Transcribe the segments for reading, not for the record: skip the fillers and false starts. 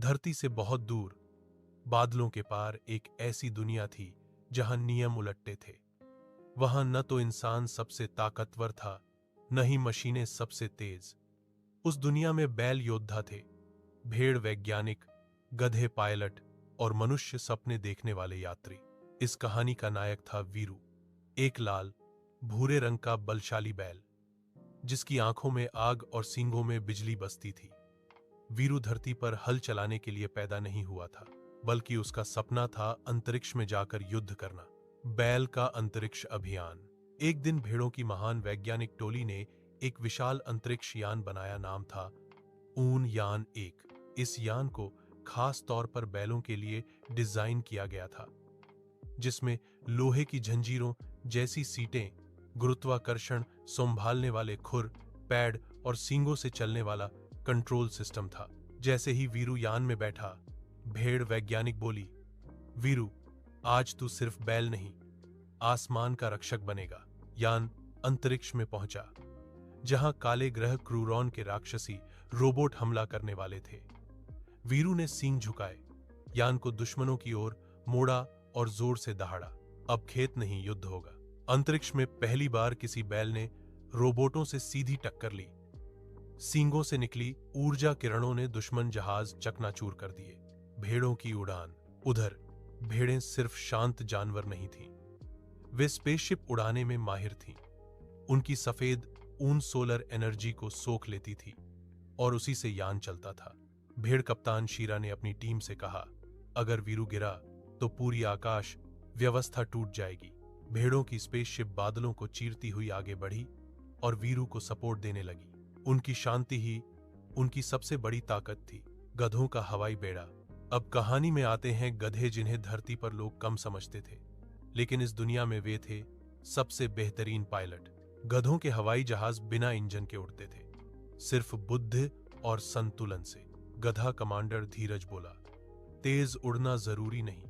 धरती से बहुत दूर, बादलों के पार एक ऐसी दुनिया थी जहां नियम उलटते थे। वहां न तो इंसान सबसे ताकतवर था, न ही मशीनें सबसे तेज। उस दुनिया में बैल योद्धा थे, भेड़ वैज्ञानिक, गधे पायलट और मनुष्य सपने देखने वाले यात्री। इस कहानी का नायक था वीरू, एक लाल भूरे रंग का बलशाली बैल जिसकी आंखों में आग और सींगों में बिजली बसती थी। वीरू धरती पर हल चलाने के लिए पैदा नहीं हुआ था, बल्कि उसका सपना था अंतरिक्ष में जाकर युद्ध करना। बैल का अंतरिक्ष अभियान। एक दिन भेड़ों की महान वैज्ञानिक टोली ने एक विशाल अंतरिक्ष यान बनाया। नाम था ऊन यान 1। इस यान को खास तौर पर बैलों के लिए डिजाइन किया गया था, जिसमें लोहे की जंजीरों जैसी सीटें, गुरुत्वाकर्षण संभालने वाले खुर, पैड और सींगों से चलने वाला कंट्रोल सिस्टम था। जैसे ही वीरू यान में बैठा, भेड़ वैज्ञानिक बोली, वीरू, आज तू सिर्फ बैल नहीं, आसमान का रक्षक बनेगा। यान अंतरिक्ष में पहुंचा, जहां काले ग्रह क्रूरॉन के राक्षसी रोबोट हमला करने वाले थे। वीरू ने सींग झुकाए, यान को दुश्मनों की ओर मोड़ा और जोर से दहाड़ा। अब खेत नहीं, युद्ध होगा। अंतरिक्ष में पहली बार किसी बैल ने रोबोटों से सीधी टक्कर ली। सींगों से निकली ऊर्जा किरणों ने दुश्मन जहाज चकनाचूर कर दिए। भेड़ों की उड़ान। उधर भेड़ें सिर्फ शांत जानवर नहीं थीं, वे स्पेसशिप उड़ाने में माहिर थीं। उनकी सफेद ऊन सोलर एनर्जी को सोख लेती थी और उसी से यान चलता था। भेड़ कप्तान शीरा ने अपनी टीम से कहा, अगर वीरू गिरा तो पूरी आकाश व्यवस्था टूट जाएगी। भेड़ों की स्पेसशिप बादलों को चीरती हुई आगे बढ़ी और वीरू को सपोर्ट देने लगी। उनकी शांति ही उनकी सबसे बड़ी ताकत थी। गधों का हवाई बेड़ा। अब कहानी में आते हैं गधे, जिन्हें धरती पर लोग कम समझते थे, लेकिन इस दुनिया में वे थे सबसे बेहतरीन पायलट। गधों के हवाई जहाज बिना इंजन के उड़ते थे, सिर्फ बुद्धि और संतुलन से। गधा कमांडर धीरज बोला, तेज उड़ना जरूरी नहीं,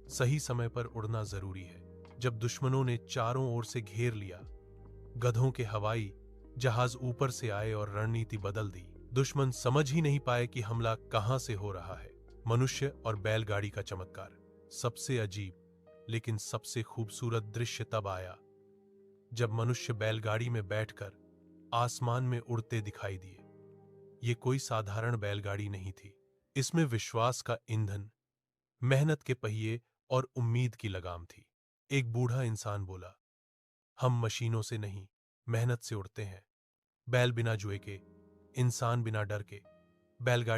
सही समय पर उड़ना जरूरी है। जब दुश्मनों ने चारों ओर से घेर लिया, गधों के हवाई जहाज ऊपर से आए और रणनीति बदल दी। दुश्मन समझ ही नहीं पाए कि हमला कहां से हो रहा है। मनुष्य और बैलगाड़ी का चमत्कार। सबसे अजीब लेकिन सबसे खूबसूरत दृश्य तब आया जब मनुष्य बैलगाड़ी में बैठकर आसमान में उड़ते दिखाई दिए। ये कोई साधारण बैलगाड़ी नहीं थी, इसमें विश्वास का ईंधन, मेहनत के पहिए और उम्मीद की लगाम थी। एक बूढ़ा इंसान बोला, हम मशीनों से नहीं, मेहनत से उड़ते हैं। बैल बिना जुए के, इंसान बिना डर के। बैलगाड़ी